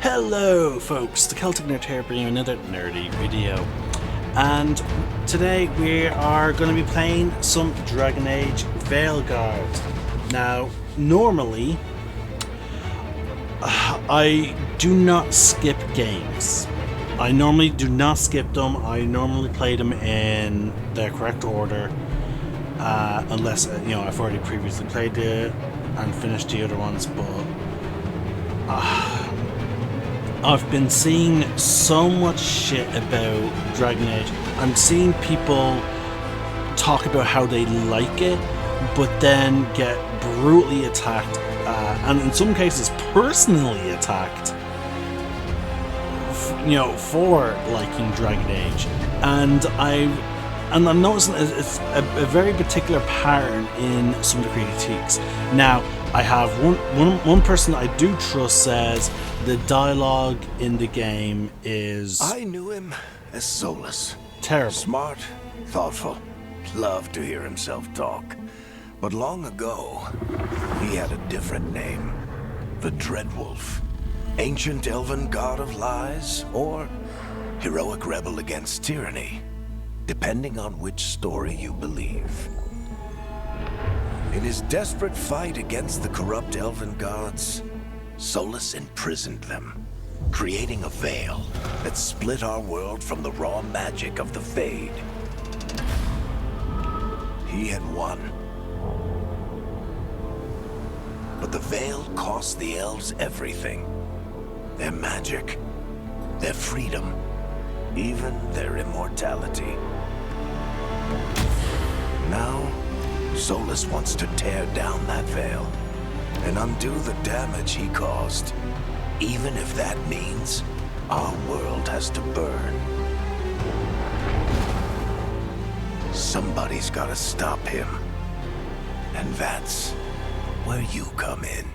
Hello folks, the Celtic Nerd here bringing you another nerdy video. And today we are going to be playing some Dragon Age Veilguard. Now, normally, I do not skip games. I normally do not skip them. I normally play them in the correct order. Unless, I've already previously played it and finished the other ones, but I've been seeing so much shit about Dragon Age. I'm seeing people talk about how they like it, but then get brutally attacked, and in some cases personally attacked, for liking Dragon Age. And I'm noticing it's a very particular pattern in some of the critiques. Now, I have one person I do trust says the dialogue in the game is... I knew him as Solus. Terrible. Smart, thoughtful, loved to hear himself talk. But long ago, he had a different name. The Dreadwolf. Ancient elven god of lies, or heroic rebel against tyranny, depending on which story you believe. In his desperate fight against the corrupt elven gods, Solus imprisoned them, creating a veil that split our world from the raw magic of the Fade. He had won. But the veil cost the elves everything. Their magic, their freedom, even their immortality. Now, Solus wants to tear down that veil and undo the damage he caused, even if that means our world has to burn. Somebody's gotta stop him, and that's where you come in.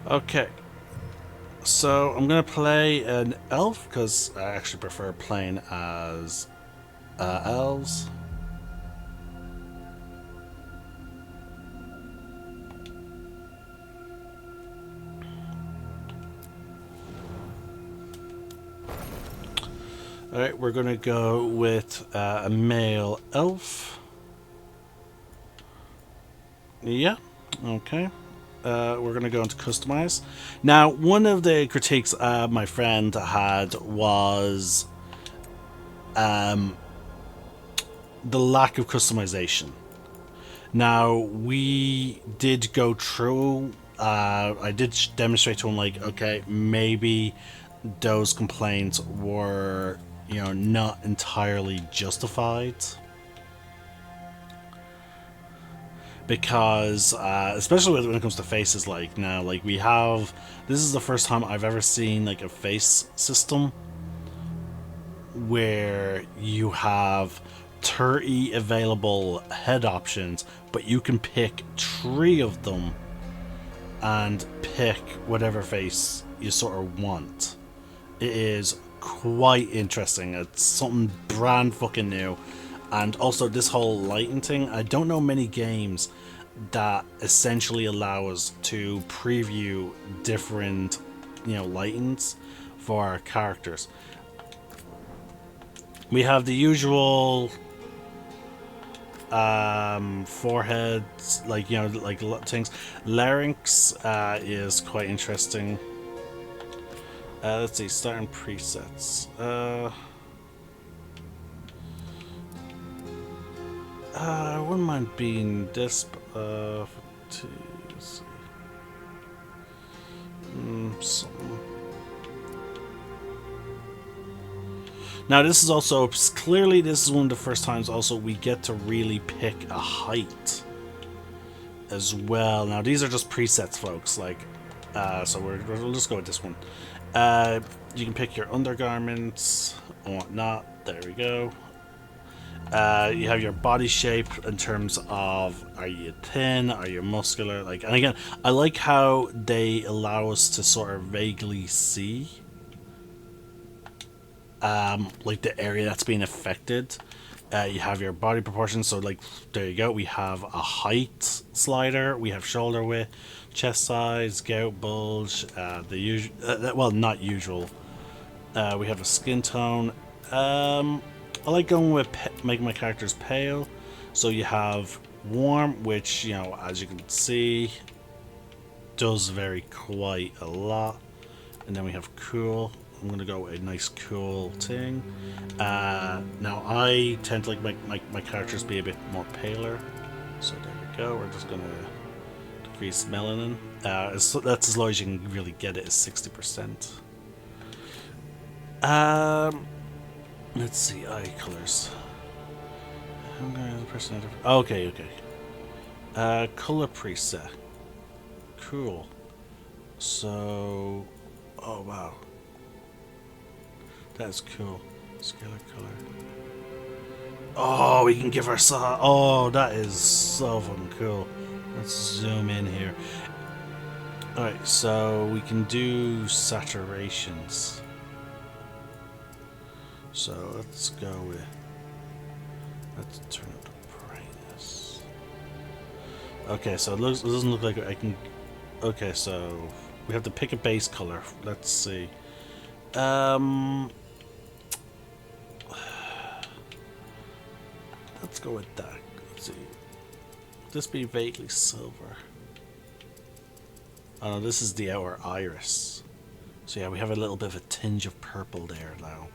Okay, so I'm gonna play an elf because I actually prefer playing as elves. Alright, we're gonna go with a male elf. Yeah, okay. We're going to go into customize. Now, one of the critiques my friend had was the lack of customization. Now, we did go through, I did demonstrate to him, like, okay, maybe those complaints were, not entirely justified. Because, especially when it comes to faces, like, now, like, this is the first time I've ever seen, like, a face system where you have 30 available head options, but you can pick 3 of them and pick whatever face you sort of want. It is quite interesting. It's something brand fucking new. And also this whole lighting thing, I don't know many games that essentially allow us to preview different, lightings for our characters. We have the usual foreheads, like things. Larynx is quite interesting. Let's see, starting presets. I wouldn't mind being this, let's see. Something. Now this is also, clearly this is one of the first times also we get to really pick a height as well. Now these are just presets, folks, like, so we'll just go with this one. You can pick your undergarments and whatnot, there we go. You have your body shape in terms of, are you thin, are you muscular, like, and again, I like how they allow us to sort of vaguely see like the area that's being affected. You have your body proportions, so like there you go. We have a height slider, we have shoulder width, chest size, gout bulge, the usual, well, not usual. We have a skin tone. I like going with making my characters pale. So you have warm, which, you know, as you can see, does vary quite a lot. And then we have cool. I'm gonna go with a nice cool thing. Now I tend to like my characters be a bit more paler. So there we go. We're just gonna decrease melanin. That's as low as you can really get it, is 60%. Let's see, eye colors. I'm going to person. Okay, okay. Color preset. Cool. So, oh wow, that's cool. Scalar color. Oh, we can give ourselves. Oh, that is so fucking cool. Let's zoom in here. All right, so we can do saturations. So let's go with. Let's turn up the brightness. Okay, so it doesn't look like I can. Okay, so we have to pick a base color. Let's see. Let's go with that. Let's see. This be vaguely silver. Oh no, this is the outer iris. So yeah, we have a little bit of a tinge of purple there now.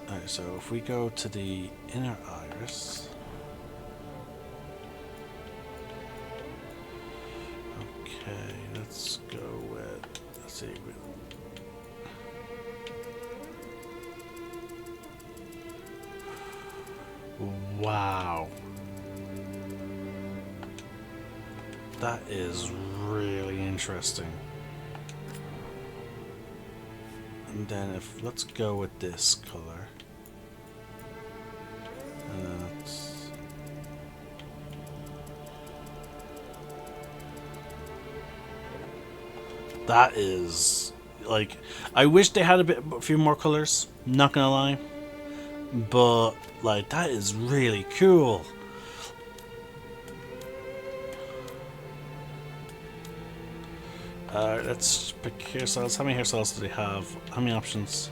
Alright, so if we go to the inner iris. Okay, let's go with, let's see. Wow. That is really interesting. And then if, let's go with this color. And then let's... That is, like, I wish they had a few more colors, not gonna lie. But, like, that is really cool. Let's pick hairstyles. How many hairstyles do they have? How many options?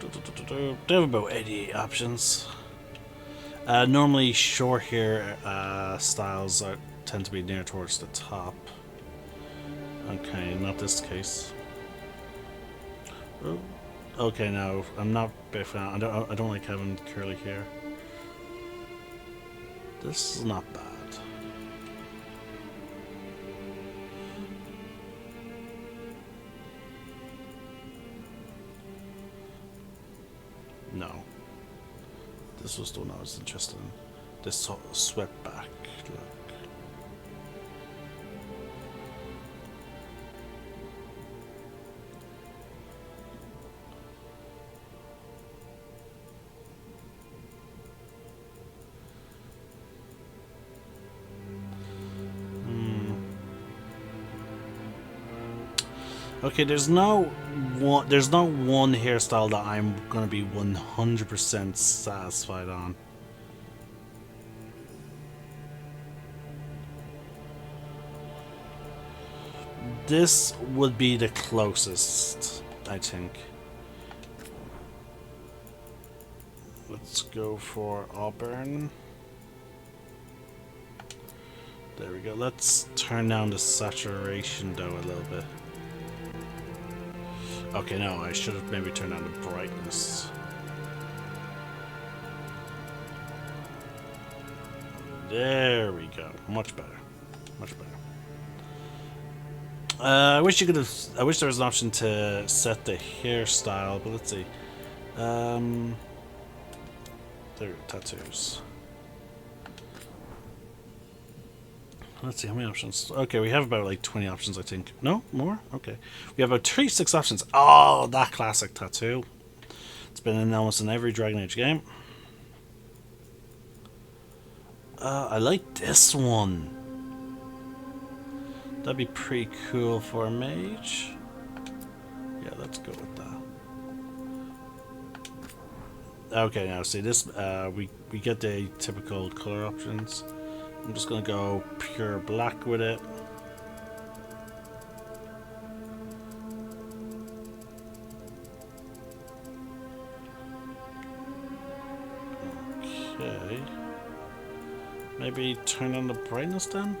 They have about 88 options. Normally, short hair styles tend to be near towards the top. Okay, not this case. Oh. Okay, no, I'm not a big fan. I don't like having curly hair. This is not bad. No. This was the one I was interested in. This sort of swept back look. Okay, there's no one hairstyle that I'm gonna be 100% satisfied on. This would be the closest, I think. Let's go for auburn. There we go. Let's turn down the saturation though a little bit. Okay, no, I should have maybe turned down the brightness. There we go. Much better. Much better. I wish you could have. I wish there was an option to set the hairstyle, but let's see. There, tattoos. Let's see how many options. Okay, we have about like 20 options, I think. No, more. Okay, we have about 36 options. Oh, that classic tattoo. It's been in almost in every Dragon Age game. I like this one. That'd be pretty cool for a mage. Yeah, let's go with that. Okay, now see this. We get the typical color options. I'm just gonna go pure black with it. Okay. Maybe turn on the brightness then?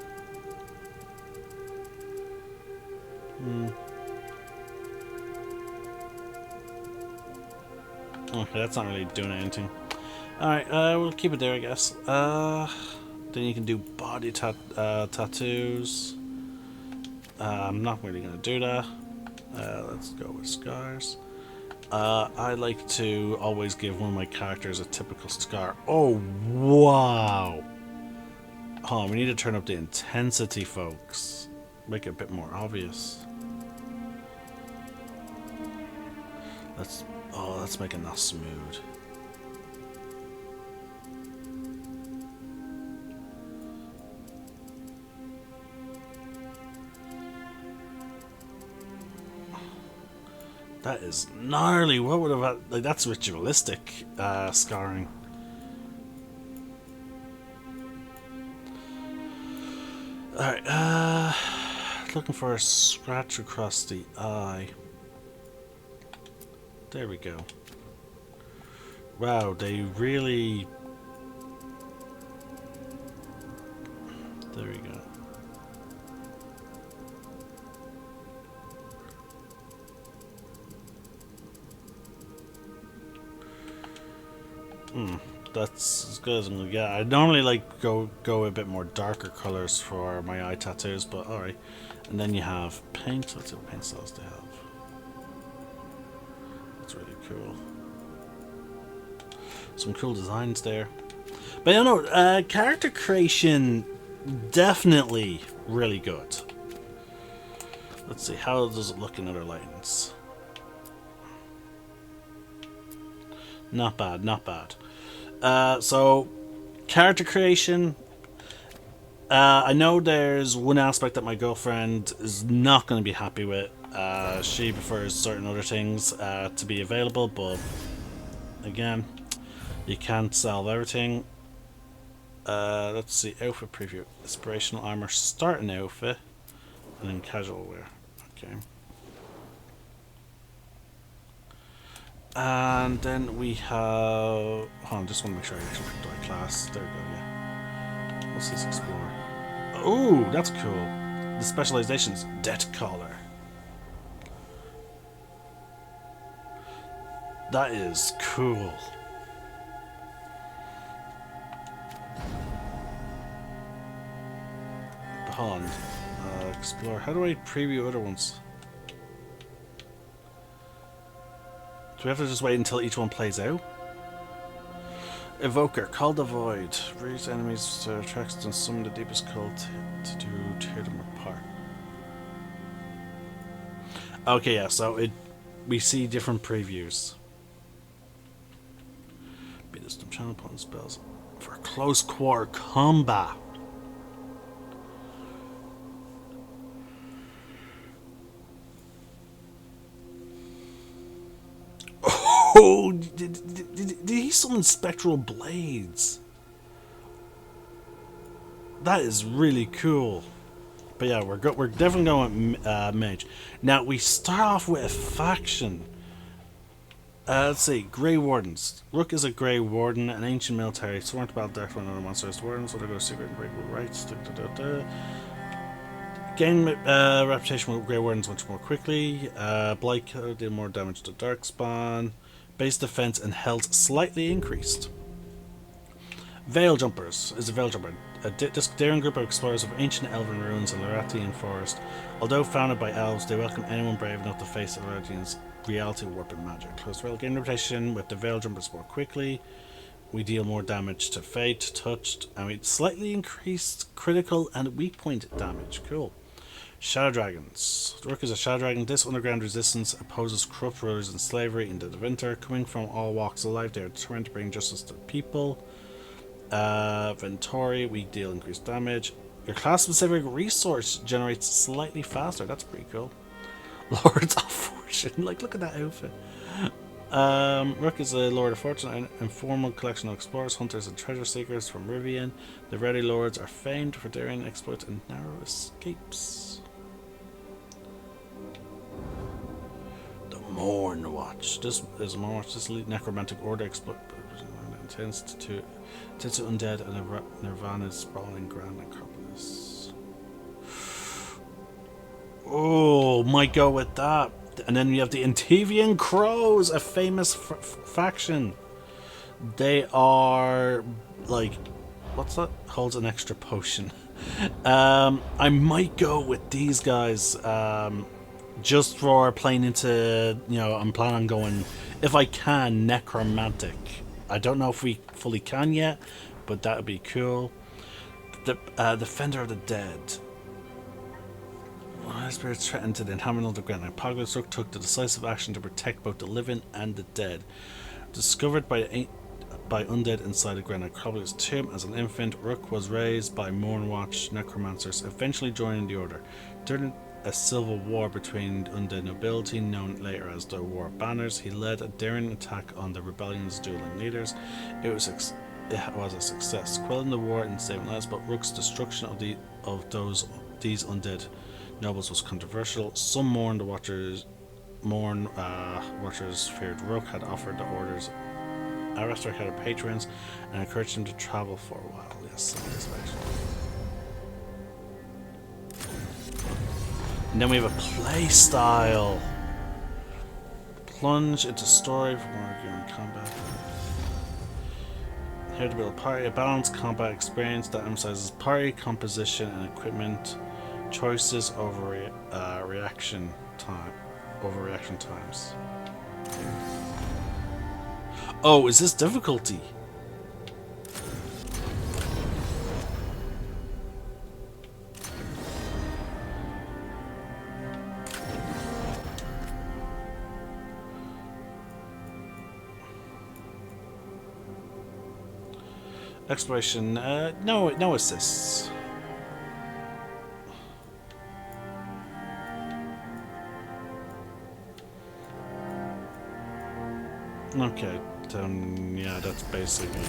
Okay, that's not really doing anything. Alright, we'll keep it there, I guess. Then you can do body tattoos. I'm not really going to do that. Let's go with scars. I like to always give one of my characters a typical scar. Oh, wow! Hold on, we need to turn up the intensity, folks. Make it a bit more obvious. Let's make it not smooth. That is gnarly. What would have like? That's ritualistic scarring. All right. Looking for a scratch across the eye. There we go. Wow, they really... There we go. That's as good as I'm gonna get. I normally like go a bit more darker colors for my eye tattoos, but alright. And then you have paint. Let's see what paint styles they have. That's really cool. Some cool designs there. But you know, character creation definitely really good. Let's see, how does it look in other lightings? Not bad, not bad. So, character creation. I know there's one aspect that my girlfriend is not going to be happy with. She prefers certain other things to be available, but again, you can't solve everything. Let's see, outfit preview. Inspirational armor, starting outfit, and then casual wear. Okay. And then we have... Hold on, just want to make sure I actually picked the right class. There we go, yeah. What's this, explore? Oh, that's cool. The specialization's Death Caller. That is cool. But hold on. Explore. How do I preview other ones? Do we have to just wait until each one plays out? Evoker, Call the Void. Raise enemies to attract and summon the deepest cult to tear them apart. Okay, yeah, so we see different previews. Beat us channel point spells for close quarter combat. Oh, did he summon spectral blades? That is really cool. But yeah, we're definitely going with mage. Now we start off with a faction. Let's see, Grey Wardens. Rook is a Grey Warden, an ancient military sworn to battle death when another monster is warden, so they go secret and breakable rights. Gain reputation with Grey Wardens much more quickly. Blight Killer did more damage to Darkspawn. Base defense and health slightly increased. Veil Jumpers is a Veil Jumper. This daring group of explorers of ancient elven ruins in Laurentian forest. Although founded by elves, they welcome anyone brave enough to face Laurentian's reality warping magic. Close Rail gain reputation with the Veil Jumpers more quickly. We deal more damage to Fate, Touched, and we slightly increased critical and weak point damage. Cool. Shadow Dragons. Rook is a Shadow Dragon. This underground resistance opposes corrupt rulers and slavery into the winter. Coming from all walks of life, they are determined to bring justice to the people. Ventori, we deal increased damage. Your class-specific resource generates slightly faster. That's pretty cool. Lords of Fortune. Like, look at that outfit. Rook is a Lord of Fortune, an informal collection of explorers, hunters, and treasure seekers from Rivian. The Ready Lords are famed for daring exploits and narrow escapes. The Morn Watch. This is Morn Watch. This elite necromantic order intends to undead and Nirvana's sprawling grand necropolis. Oh, might go with that. And then we have the Antivian Crows, a famous faction. They are like, what's that? Holds an extra potion. I might go with these guys, just for playing into, I'm planning on going, if I can, necromantic. I don't know if we fully can yet, but that would be cool. The Defender of the Dead. Spirits threatened to the inhabitants of the ground. Apocalypse Rook took the decisive action to protect both the living and the dead. Discovered by undead inside the Grand Necropolis tomb as an infant, Rook was raised by Mornwatch necromancers, eventually joining the order. During a civil war between undead nobility, known later as the War of Banners, he led a daring attack on the rebellion's dueling leaders. It was a success, quelling the war and saving lives, but Rook's destruction of these undead nobles was controversial. Some Watchers feared Rook had offered the orders aristocratic patrons and encouraged him to travel for a while. Yes, and then we have a play style. Plunge into story for more gear combat. Here to build a party, a balanced combat experience that emphasizes party composition and equipment choices over reaction times. Oh, is this difficulty? Exploration, no assists. Okay, then yeah, that's basically.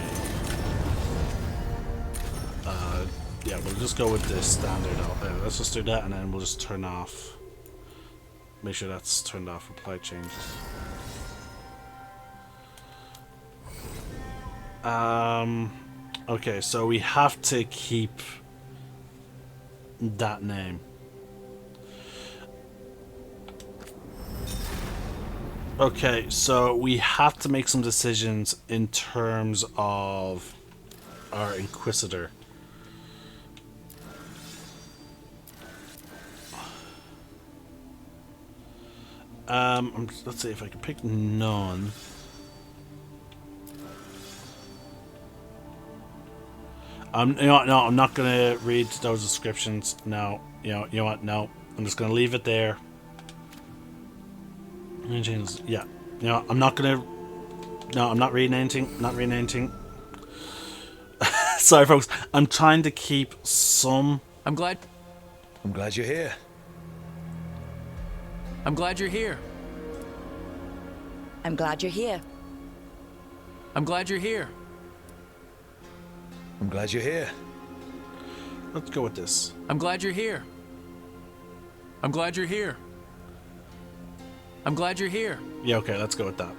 Yeah, we'll just go with the standard. Let's just do that, and then we'll just turn off. Make sure that's turned off. Reply changes. Okay, so we have to keep that name. Okay, so we have to make some decisions in terms of our Inquisitor. Let's see if I can pick none. You know what, no, I'm not gonna read those descriptions. No, you know what? No, I'm just gonna leave it there. Yeah, I'm not gonna. No, I'm not reading anything. Not reading anything. Sorry, folks. I'm trying to keep some. I'm glad you're here. I'm glad you're here. I'm glad you're here. I'm glad you're here. I'm glad you're here. Let's go with this. I'm glad you're here. I'm glad you're here. I'm glad you're here. Yeah, okay, let's go with that.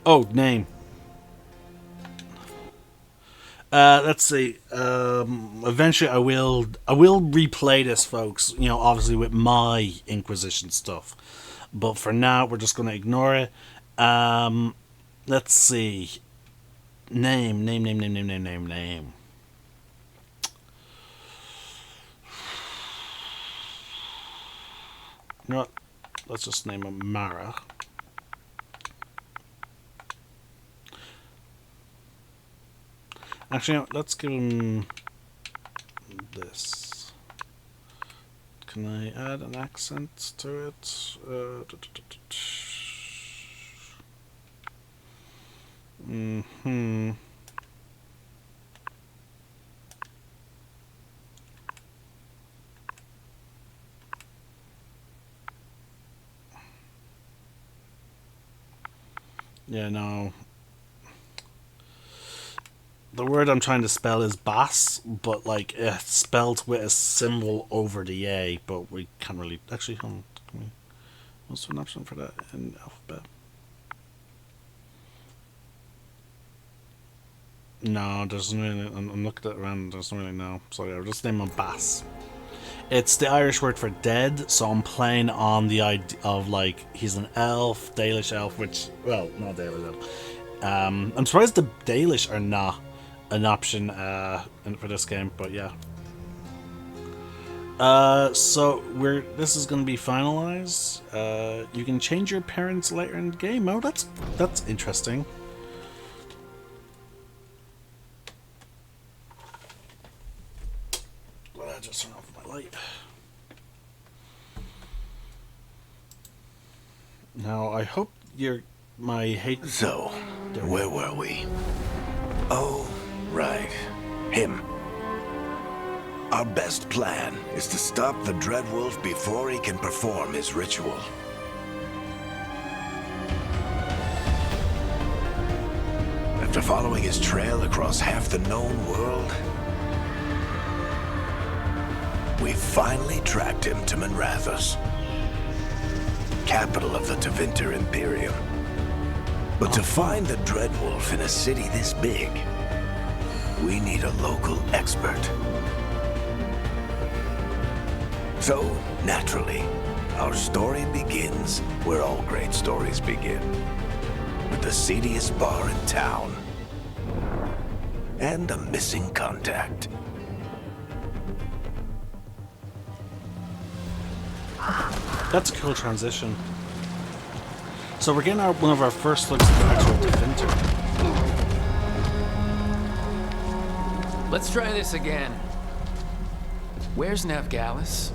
Oh, name. Let's see. Eventually, I will replay this, folks. Obviously with my Inquisition stuff. But for now, we're just going to ignore it. Let's see. Name. You know what? Let's just name him Mara. Actually, let's give him this. Can I add an accent to it? Yeah, no. The word I'm trying to spell is bass, but like it's spelled with a symbol over the A, but we can't really actually hold on, can we, what's an option for that in alphabet? No, there's really I'm looking at it around, there's really no. Sorry, I'll just name him Bass. It's the Irish word for dead, so I'm playing on the idea of like he's an elf, Dalish elf, which well, not Dalish elf. I'm surprised the Dalish are not an option for this game, but yeah. So this is going to be finalized. You can change your parents later in the game. Oh, that's interesting. Well, I just turn off my light. Now I hope my hate. So, where were we? Oh, right. Him. Our best plan is to stop the Dreadwolf before he can perform his ritual. After following his trail across half the known world, we finally tracked him to Manrathus, capital of the Tevinter Imperium. But to find the Dreadwolf in a city this big, we need a local expert. So, naturally, our story begins where all great stories begin. With the seediest bar in town. And a missing contact. That's a cool transition. So we're getting one of our first looks at the actual Tevinter. Let's try this again. Where's Navgalis?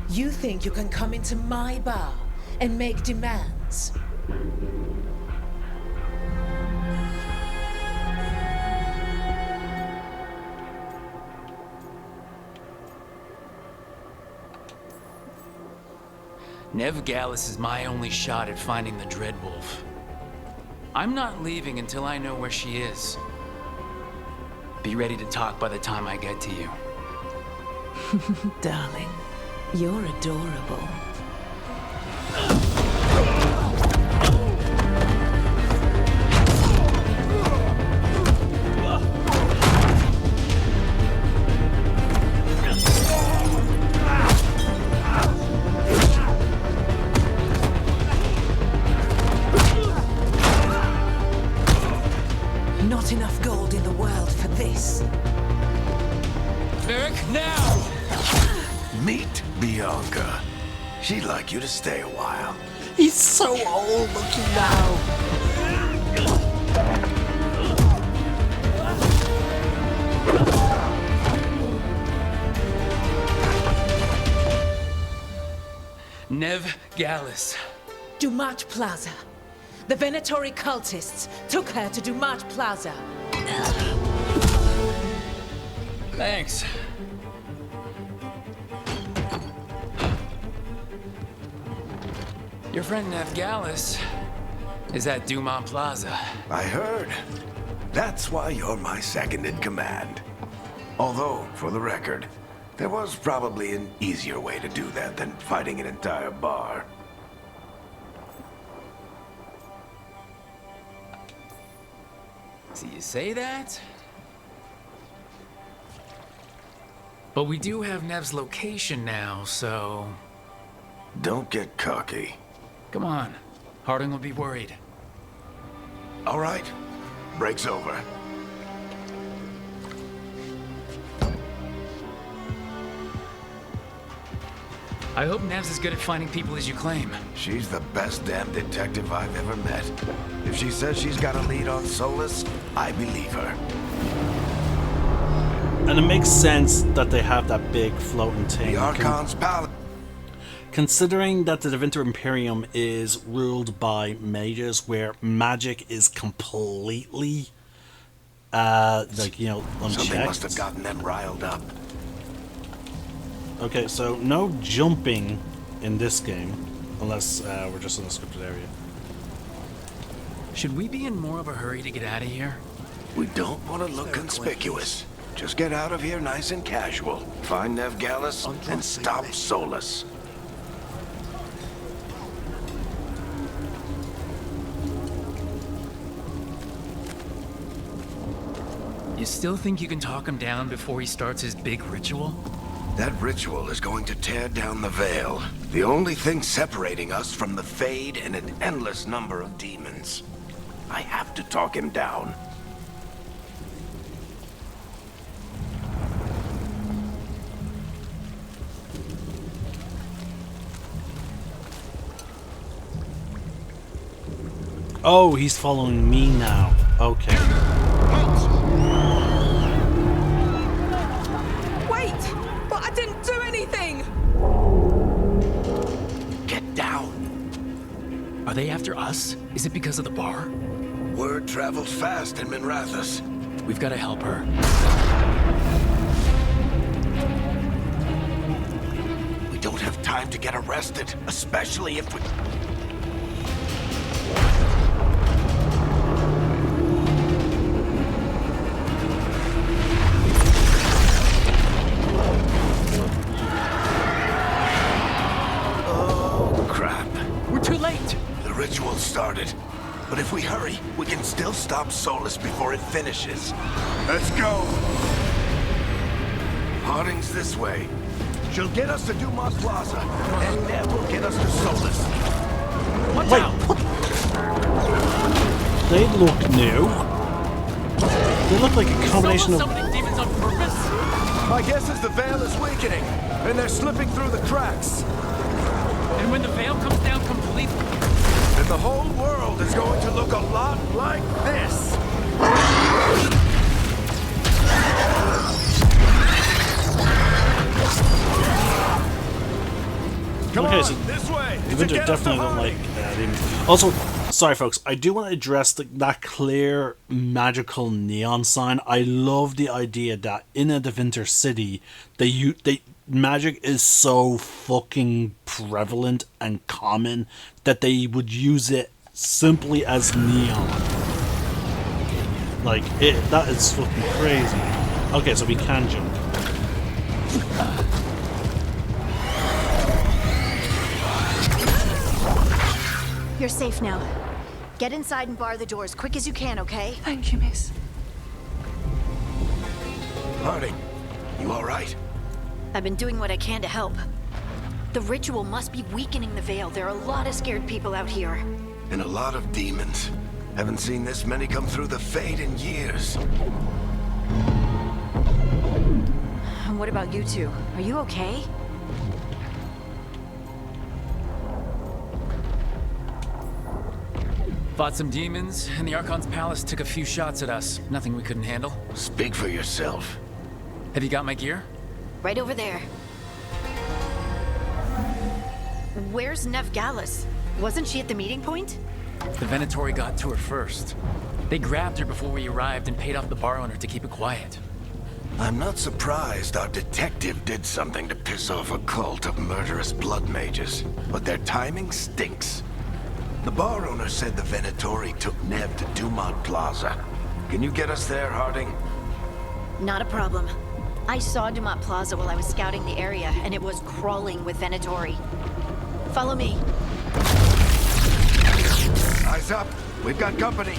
You think you can come into my bar and make demands? Navgalis is my only shot at finding the Dreadwolf. I'm not leaving until I know where she is. Be ready to talk by the time I get to you. Darling, you're adorable. Not enough gold in the world for this. Eric, now! Meet Bianca. She'd like you to stay a while. He's so old looking now. Navgalis. Dumat Plaza. The Venatori cultists took her to Dumat Plaza. Thanks. Your friend Navgalis is at Dumont Plaza. I heard. That's why you're my second in command. Although, for the record, there was probably an easier way to do that than fighting an entire bar. So you say that? But we do have Nev's location now, so... Don't get cocky. Come on. Harding will be worried. All right. Break's over. I hope Nev's as good at finding people as you claim. She's the best damn detective I've ever met. If she says she's got a lead on Solus, I believe her. And it makes sense that they have that big floating thing. The Archon's palace. Considering that the Tevinter Imperium is ruled by mages, where magic is completely, like, you know, unchecked. Something must have gotten them riled up. Okay, so no jumping in this game, unless we're just in a scripted area. Should we be in more of a hurry to get out of here? We don't want to look conspicuous. Just get out of here nice and casual. Find Nev Gallus and stop Solus. You still think you can talk him down before he starts his big ritual? That ritual is going to tear down the veil. The only thing separating us from the Fade and an endless number of demons. I have to talk him down. Oh, he's following me now. Okay. Wait! But I didn't do anything! Get down. Are they after us? Is it because of the bar? Word travels fast in Minrathous. We've got to help her. We don't have time to get arrested, especially if we... Oh, crap. We're too late! The ritual started. But if we hurry, we can still stop Solus before it finishes. Let's go! Harding's this way. She'll get us to Dumont Plaza, and Nev will get us to Solus. Watch Wait, out! they look new. They look like a combination of... Summoning demons on purpose? My guess is the veil is weakening, and they're slipping through the cracks. And when the veil comes down completely... And the whole world is going to look a lot like this. Come Okay, on, so this way. The Vinter definitely don't like demons. Also, sorry folks, I do want to address that clear magical neon sign. I love the idea that in a Devinter city, magic is so fucking prevalent and common that they would use it simply as neon. Like, that is fucking crazy. Okay, so we can jump. You're safe now. Get inside and bar the door as quick as you can, okay? Thank you, miss. Harding, you all right? I've been doing what I can to help. The ritual must be weakening the veil. There are a lot of scared people out here. And a lot of demons. Haven't seen this many come through the Fade in years. And what about you two? Are you okay? Fought some demons, and the Archon's palace took a few shots at us. Nothing we couldn't handle. Speak for yourself. Have you got my gear? Right over there. Where's Nev Gallus? Wasn't she at the meeting point? The Venatori got to her first. They grabbed her before we arrived and paid off the bar owner to keep it quiet. I'm not surprised our detective did something to piss off a cult of murderous blood mages, but their timing stinks. The bar owner said the Venatori took Nev to Dumont Plaza. Can you get us there, Harding? Not a problem. I saw Dumont Plaza while I was scouting the area, and it was crawling with Venatori. Follow me. Eyes up. We've got company.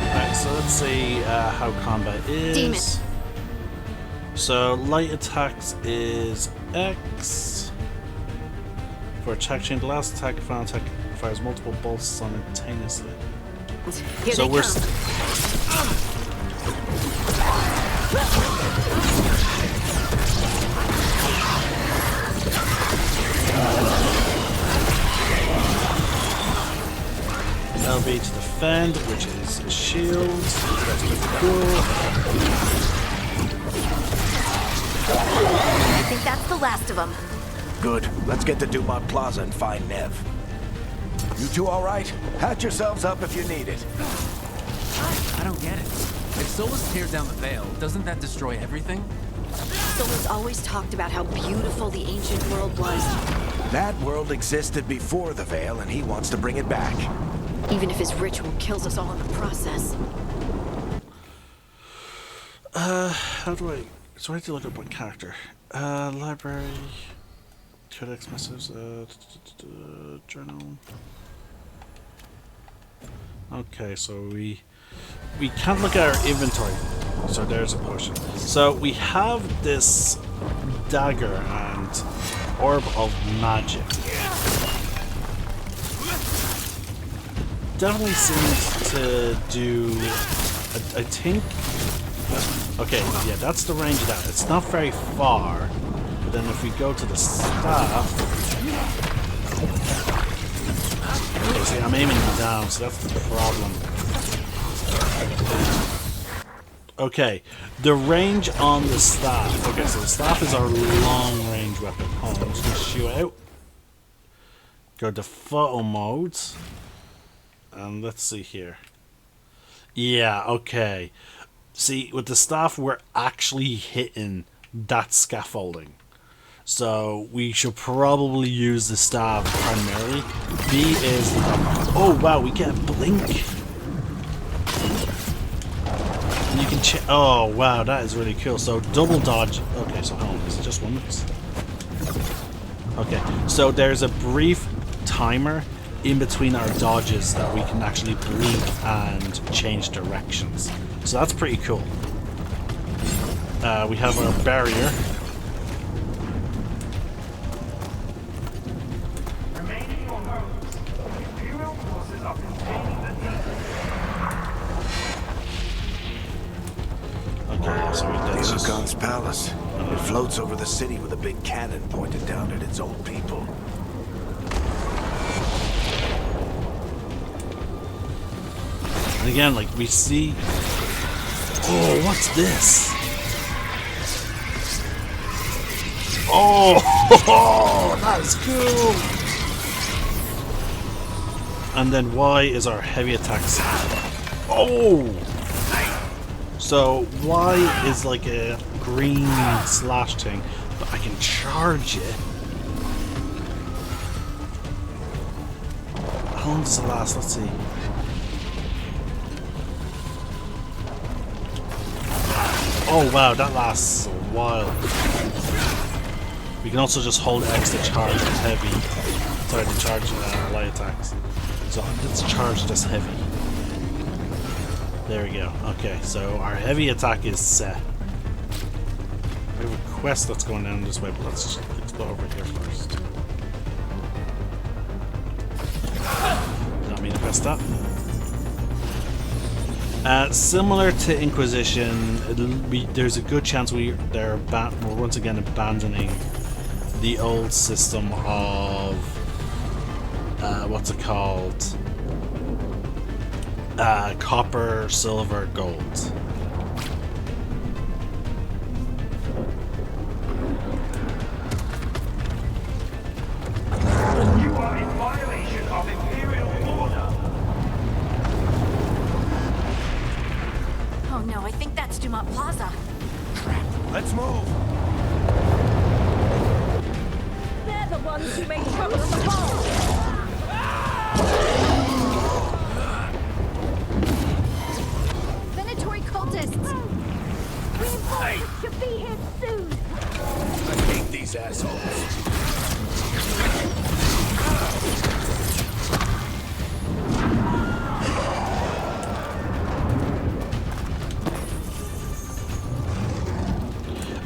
Alright, so let's see how combat is. Demon. So light attacks is X. For attack chain, the last attack, final attack fires multiple bolts simultaneously. Here So they we're come. LB to defend, which is a shield. That's pretty cool. I think that's the last of them. Good. Let's get to Dumont Plaza and find Nev. You two all right? Patch yourselves up if you need it. I don't get it. If Solus tears down the veil, doesn't that destroy everything? Solar's always talked about how beautiful the ancient world was. That world existed before the Veil, and he wants to bring it back. Even if his ritual kills us all in the process. How do I... So I have to look up one character. Library... Codex messages... journal... Okay, so we can't look at our inventory. So there's a potion. So we have this dagger and orb of magic. Definitely seems to do... I think... Okay, yeah, that's the range of that. It's not very far. But then if we go to the staff... Okay, see, I'm aiming down, so that's the problem. Okay, the range on the staff. Okay, so the staff is our long-range weapon. Hold on, I'm just going to shoot out. Go to photo mode. And let's see here. Yeah, okay. See, with the staff, we're actually hitting that scaffolding. So we should probably use the staff primarily. B is... Oh, wow, we get a blink. And you can oh, wow, that is really cool. So double dodge. Okay, so hold on. Is it just one? Okay, so there's a brief timer in between our dodges that we can actually blink and change directions. So that's pretty cool. We have our barrier. Khan's palace. It floats over the city with a big cannon pointed down at its old people. And again, like, we see... Oh, what's this? Oh, that is cool! And then Y is our heavy attacks. Oh! So Y is like a green slash thing, but I can charge it. How long does it last? Let's see. Oh wow, that lasts a while. We can also just hold X to charge heavy. Sorry, to charge light attacks. So let's charge this heavy. There we go. Okay, so our heavy attack is set. We have a quest that's going down this way, but let's just explore over here first. Not mean to press that. Similar to Inquisition, there's a good chance we're once again abandoning the old system of what's it called? Copper, silver, gold. You are in violation of Imperial order. Oh no, I think that's Dumont Plaza. Let's move! They're the ones who made trouble in the hall. Venatory cultists! Reinforcements should be here soon. I hate these assholes.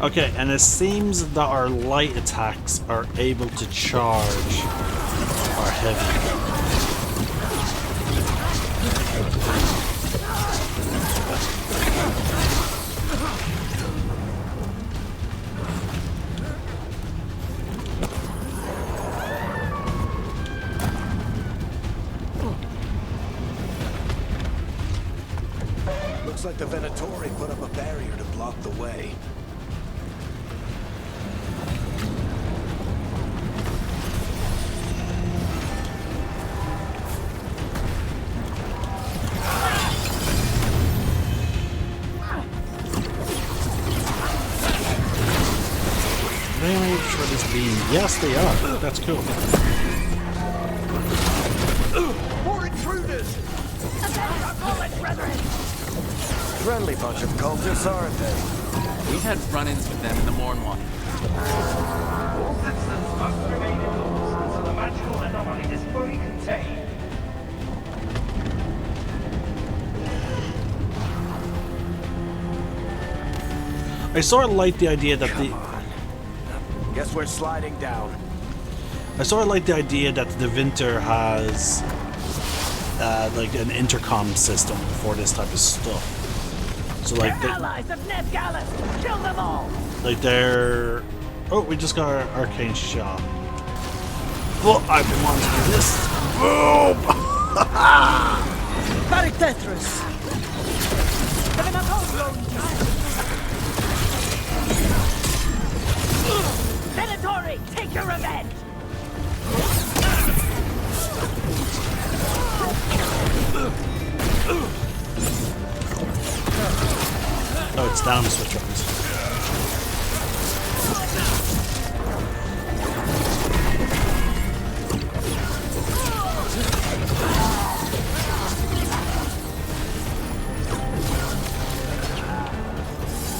Okay, and it seems that our light attacks are able to charge our heavy. Looks like the Venatori put up a barrier to block the way. Yes, they are. That's cool. More intruders! Friendly bunch of cultists, aren't they? We've had run-ins with them in the Mornwalk. All citizens must remain indoors until the magical anomaly is fully contained. I sort of like the idea that Guess we're sliding down. I sort of like the idea that the Winter has like an intercom system for this type of stuff. So like, Allies of Ned Gallus! Kill them all! like they're. Oh, we just got our arcane shot. Well, I've been wanting to do this. Boom! Barithethros! Venatori, take your revenge! Oh, it's down switch buttons.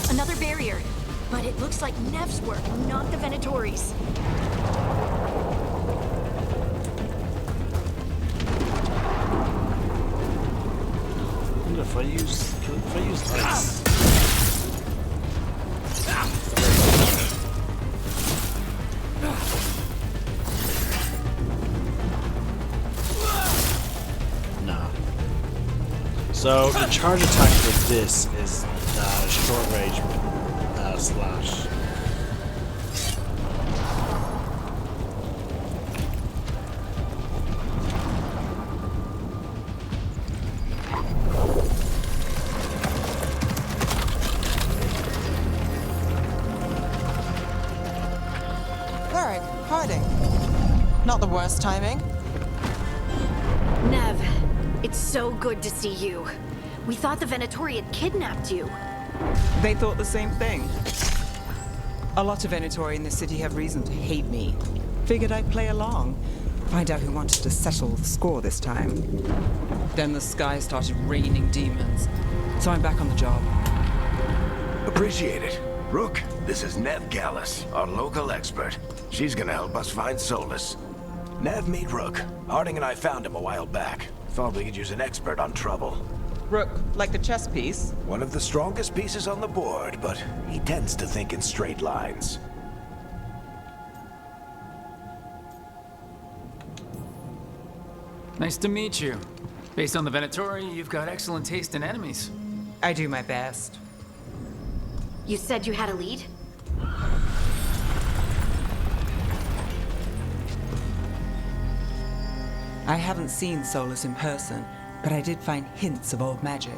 Another barrier. But it looks like Nev's work, not the Venatori's. What if I use ice? Nah. So the charge attack for this is short range slash. Varric, hiding. Not the worst timing. Nev, it's so good to see you. We thought the Venatori had kidnapped you. They thought the same thing. A lot of Venatori in the city have reason to hate me. Figured I'd play along. Find out who wanted to settle the score this time. Then the sky started raining demons. So I'm back on the job. Appreciate it. Rook, this is Nev Gallus, our local expert. She's gonna help us find Solus. Nev, meet Rook. Harding and I found him a while back. Thought we could use an expert on trouble. Rook, like the chess piece? One of the strongest pieces on the board, but he tends to think in straight lines. Nice to meet you. Based on the Venatori, you've got excellent taste in enemies. I do my best. You said you had a lead? I haven't seen Solus in person, but I did find hints of old magic,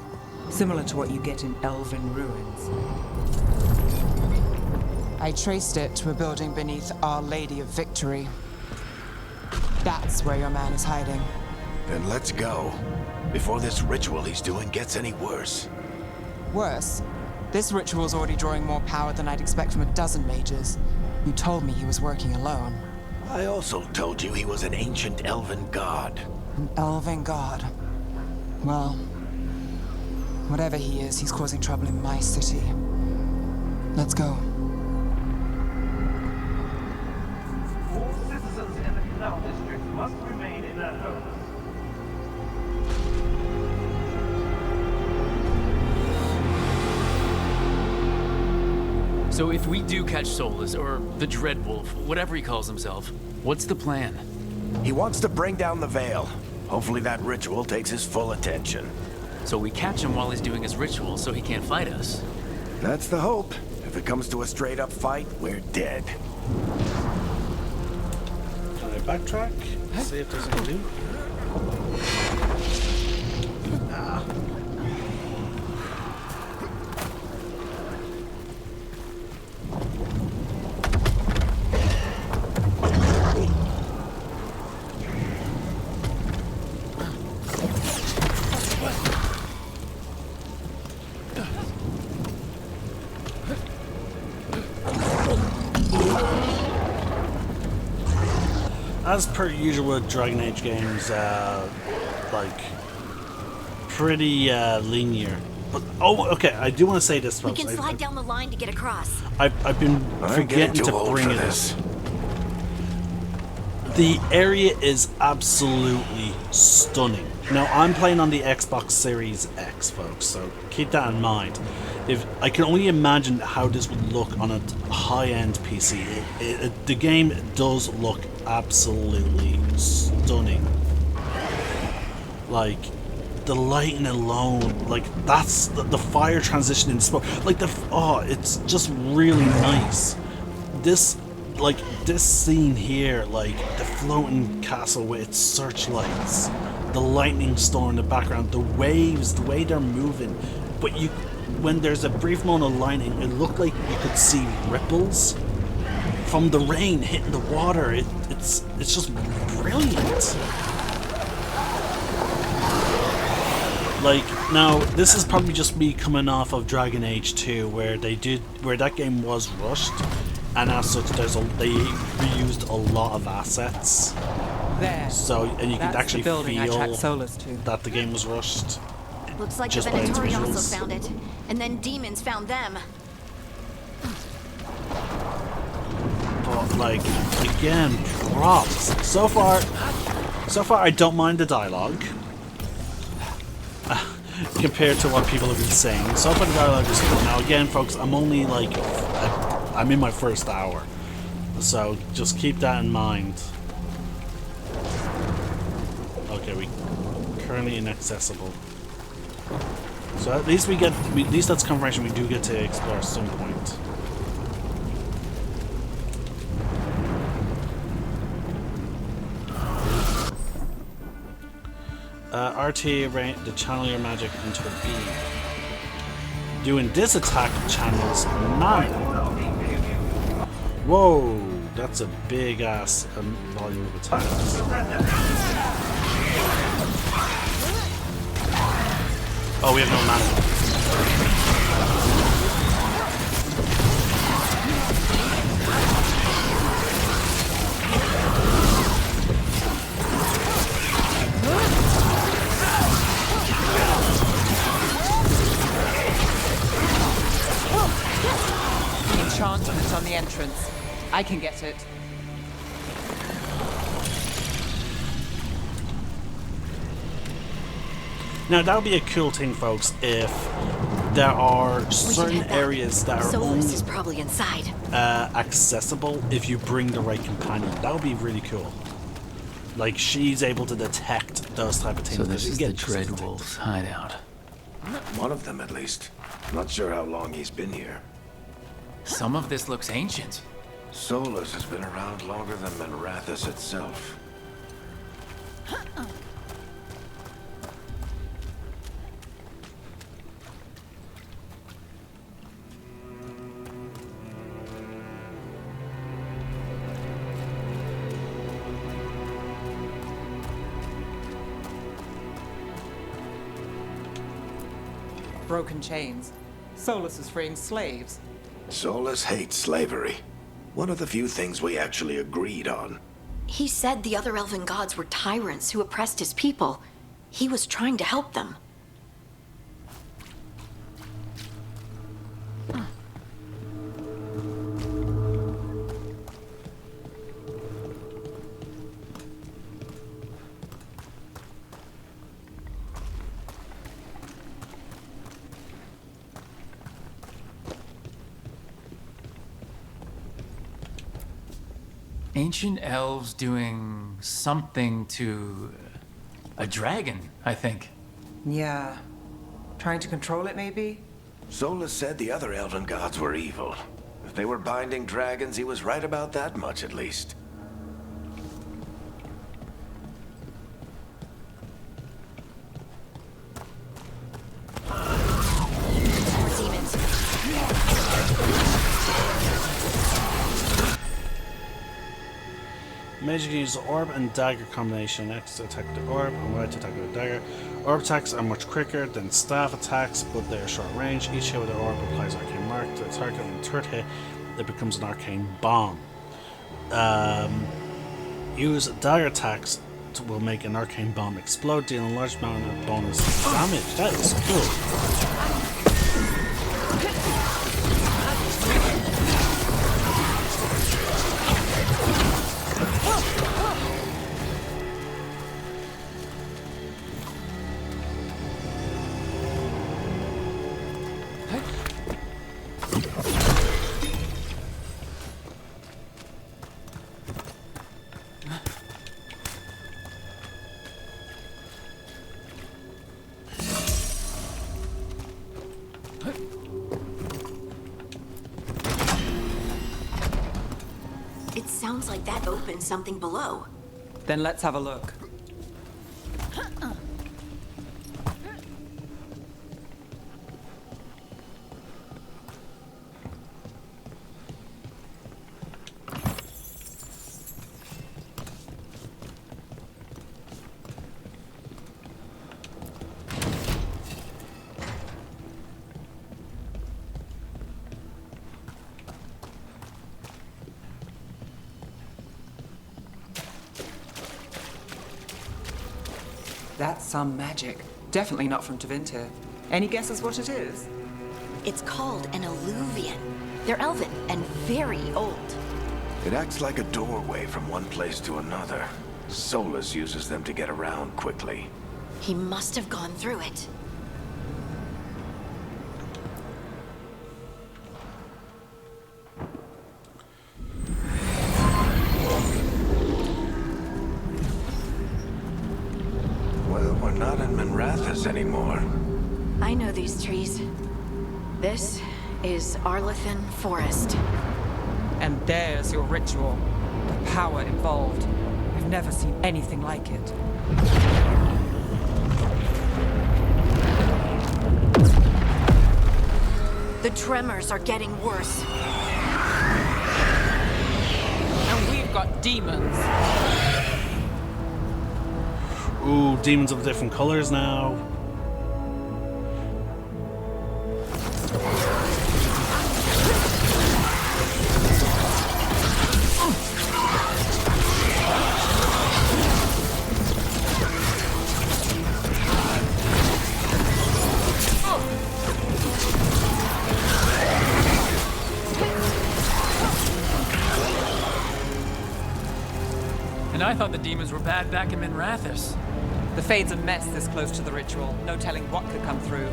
similar to what you get in elven ruins. I traced it to a building beneath Our Lady of Victory. That's where your man is hiding. Then let's go. Before this ritual he's doing gets any worse. Worse, this ritual's already drawing more power than I'd expect from a dozen mages. You told me he was working alone. I also told you he was an ancient elven god. An elven god. Well, whatever he is, he's causing trouble in my city. Let's go. All citizens in the Canal District must remain in their homes. So if we do catch Solus, or the Dreadwolf, whatever he calls himself, what's the plan? He wants to bring down the Veil. Hopefully that ritual takes his full attention. So we catch him while he's doing his ritual so he can't fight us. That's the hope. If it comes to a straight-up fight, we're dead. Can I backtrack? See if there's any loot. Ah. as per usual with Dragon Age games, like pretty linear. But okay, I do want to say this, We folks. can slide down the line to get across. I've been I'm getting forgetting too to old bring for it up. this. The area is absolutely stunning. Now, I'm playing on the Xbox Series X, folks, so keep that in mind. If I can only imagine how this would look on a high-end PC. The game does look absolutely stunning. Like, the lighting alone, like, that's the fire transition in smoke. Like, it's just really nice. This scene here, like the floating castle with its searchlights, the lightning storm in the background, the waves, the way they're moving. But when there's a brief moment of lightning, it looked like you could see ripples from the rain hitting the water. It's just brilliant. Like, now, this is probably just me coming off of Dragon Age 2, where that game was rushed. And as such, they reused a lot of assets. There. So, and you can That's actually the building I tracked feel Solus to. that the game was rushed. Looks like the Just by its Venatori also visuals. found it. And then demons found them. But, like, again, props. So far, I don't mind the dialogue. Compared to what people have been saying. So far the dialogue is good. Now again, folks, I'm only like... I'm in my first hour, so just keep that in mind. Okay, we currently inaccessible. So at least at least that's confirmation we do get to explore at some point. RT the channel your magic into a beam. Doing this attack channels mana. Whoa, that's a big ass volume of attacks. Oh, we have no mana. Enchantment on the entrance. I can get it. Now that would be a cool thing, folks, if there are certain areas that are only Solus is probably inside. accessible if you bring the right companion. That would be really cool. Like, she's able to detect those type of things. So this is the Again, Dreadwolf's hideout. One of them, at least. Not sure how long he's been here. Some of this looks ancient. Solus has been around longer than Manrathus itself. Broken chains. Solus is freeing slaves. Solus hates slavery. One of the few things we actually agreed on. He said the other elven gods were tyrants who oppressed his people. He was trying to help them. Ancient elves doing something to a dragon, I think. Yeah. Trying to control it, maybe? Solus said the other elven gods were evil. If they were binding dragons, he was right about that much, at least. More demons. Mage can use the orb and dagger combination. X to attack the orb and Y to attack with the dagger. Orb attacks are much quicker than staff attacks, but they are short range. Each hit with the orb applies arcane mark to the target. On the third hit, it becomes an arcane bomb. Use dagger attacks will make an arcane bomb explode, dealing a large amount of bonus damage. That is cool. It sounds like that opened something below. Then let's have a look. That's some magic. Definitely not from Tevinter. Any guesses what it is? It's called an alluvian. They're elven and very old. It acts like a doorway from one place to another. Solus uses them to get around quickly. He must have gone through it. Well, we're not in Minrathous anymore. I know these trees. This is Arlethan Forest. And there's your ritual. The power involved. I've never seen anything like it. The tremors are getting worse. And we've got demons. Ooh, demons of different colors now. And I thought the demons were bad back in Minrathous. The Fade's a mess this close to the ritual. No telling what could come through.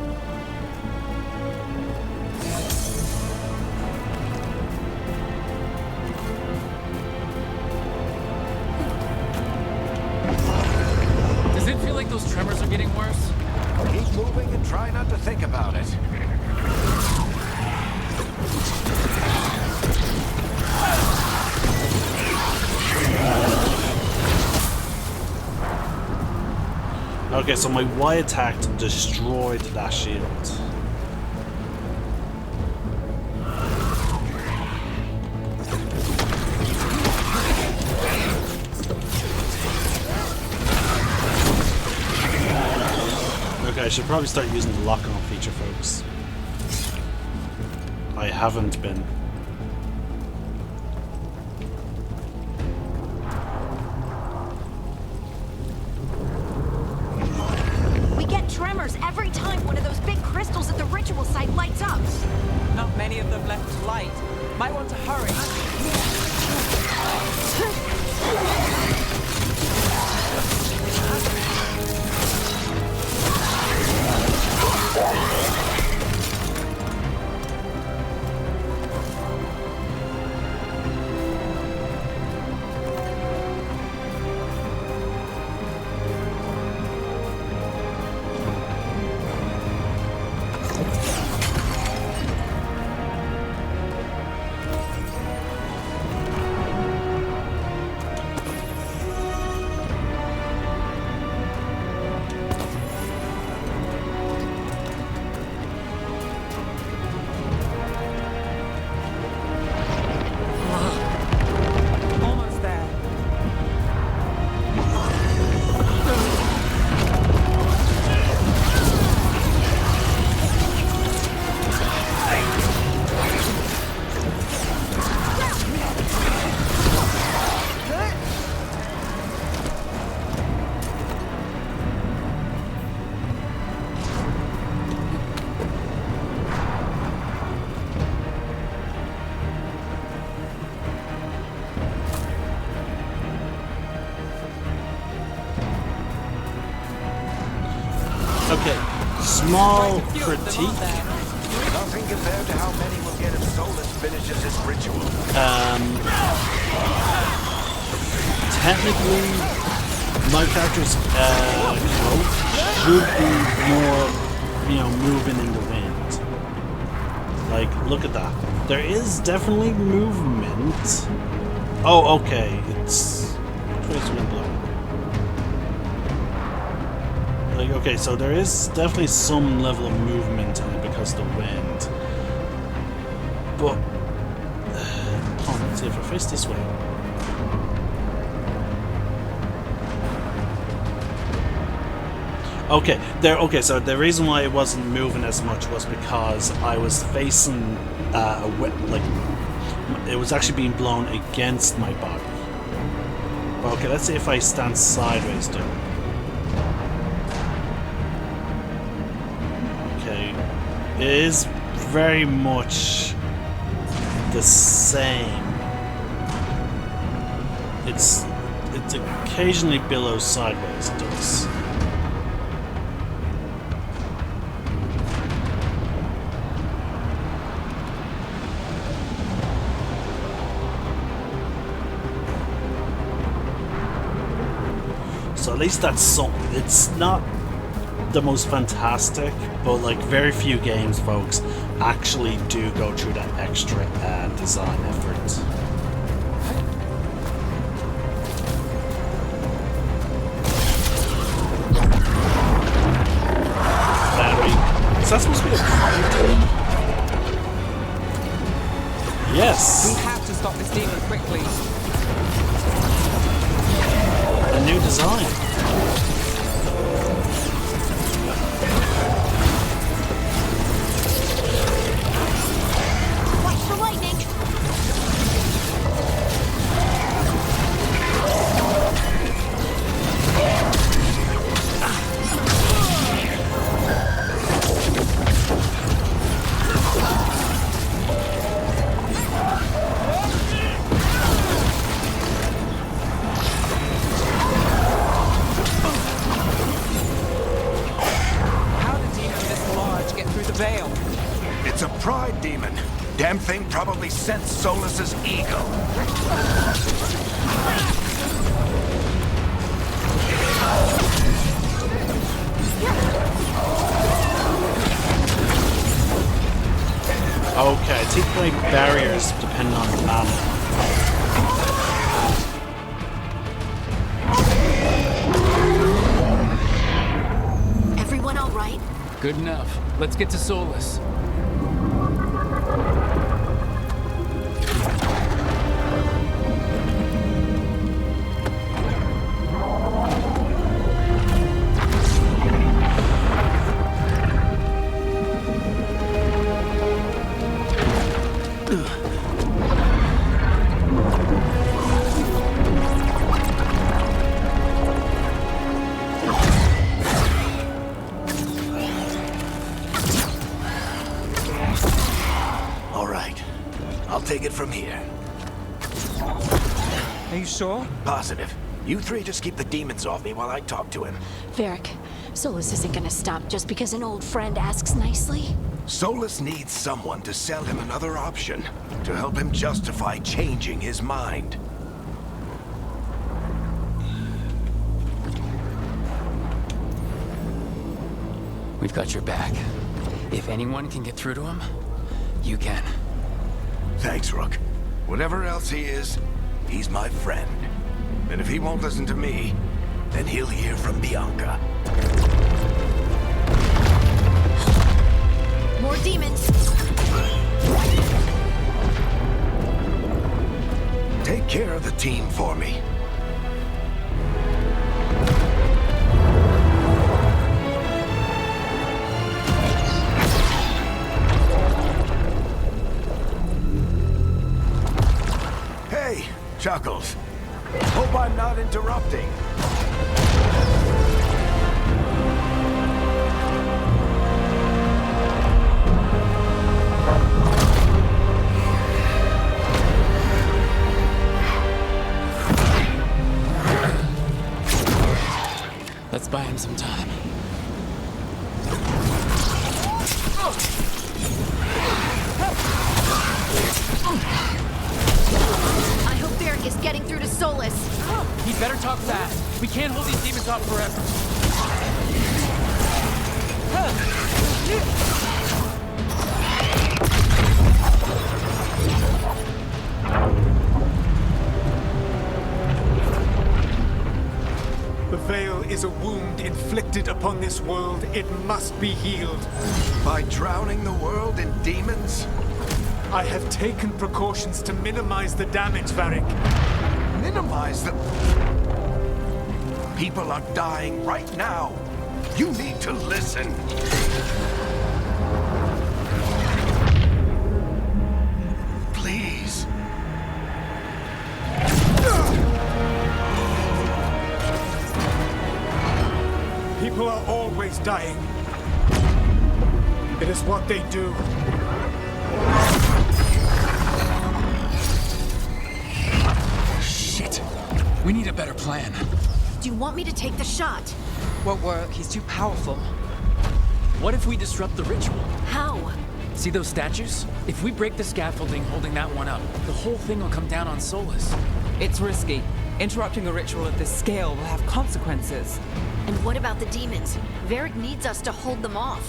Does it feel like those tremors are getting worse? Keep moving and try not to think about it. Okay, so my Y attack destroyed that shield. Okay, I should probably start using the lock-on feature, folks. I haven't been. Tremors every time one of those big crystals at the ritual site lights up. Not many of them left to light. Might want to hurry. Okay, small critique. Nothing compared to how many will get if Solus finishes his ritual. Technically, my character's coat should be more, moving in the wind. Like, look at that. There is definitely movement. Oh, okay. It's crazy wind blowing. Like, okay, so there is definitely some level of movement in it because of the wind. But, let's see if I face this way. Okay, so the reason why it wasn't moving as much was because I was facing, it was actually being blown against my body. Okay, let's see if I stand sideways to it. Okay, it is very much the same. It occasionally billows sideways, it does. So at least that's something. It's not the most fantastic, but like very few games, folks, actually do go through that extra design effort. Battery. Is that supposed to be a fighter? Yes. We have to stop this demon quickly. A new design. Watch for lightning! Veil. It's a pride demon. Damn thing probably sensed Solus's ego. Okay, I think my barriers depend on the mana. Everyone all right? Good enough. Let's get to Solus. Take it from here. Are you sure? Positive. You three just keep the demons off me while I talk to him. Varric, Solus isn't gonna stop just because an old friend asks nicely. Solus needs someone to sell him another option, to help him justify changing his mind. We've got your back. If anyone can get through to him, you can. Thanks, Rook. Whatever else he is, he's my friend. And if he won't listen to me, then he'll hear from Bianca. More demons! Take care of the team for me. Chuckles. Hope I'm not interrupting. Let's buy him some time. is getting through to Solus. He'd better talk fast. We can't hold these demons off forever. The Veil is a wound inflicted upon this world. It must be healed. By drowning the world in demons? I have taken precautions to minimize the damage, Varric. Minimize the... People are dying right now. You need to listen. Please. People are always dying. It is what they do. Shit. We need a better plan. Do you want me to take the shot? Won't work. He's too powerful. What if we disrupt the ritual? How? See those statues? If we break the scaffolding holding that one up, the whole thing will come down on Solus. It's risky. Interrupting a ritual of this scale will have consequences. And what about the demons? Varric needs us to hold them off.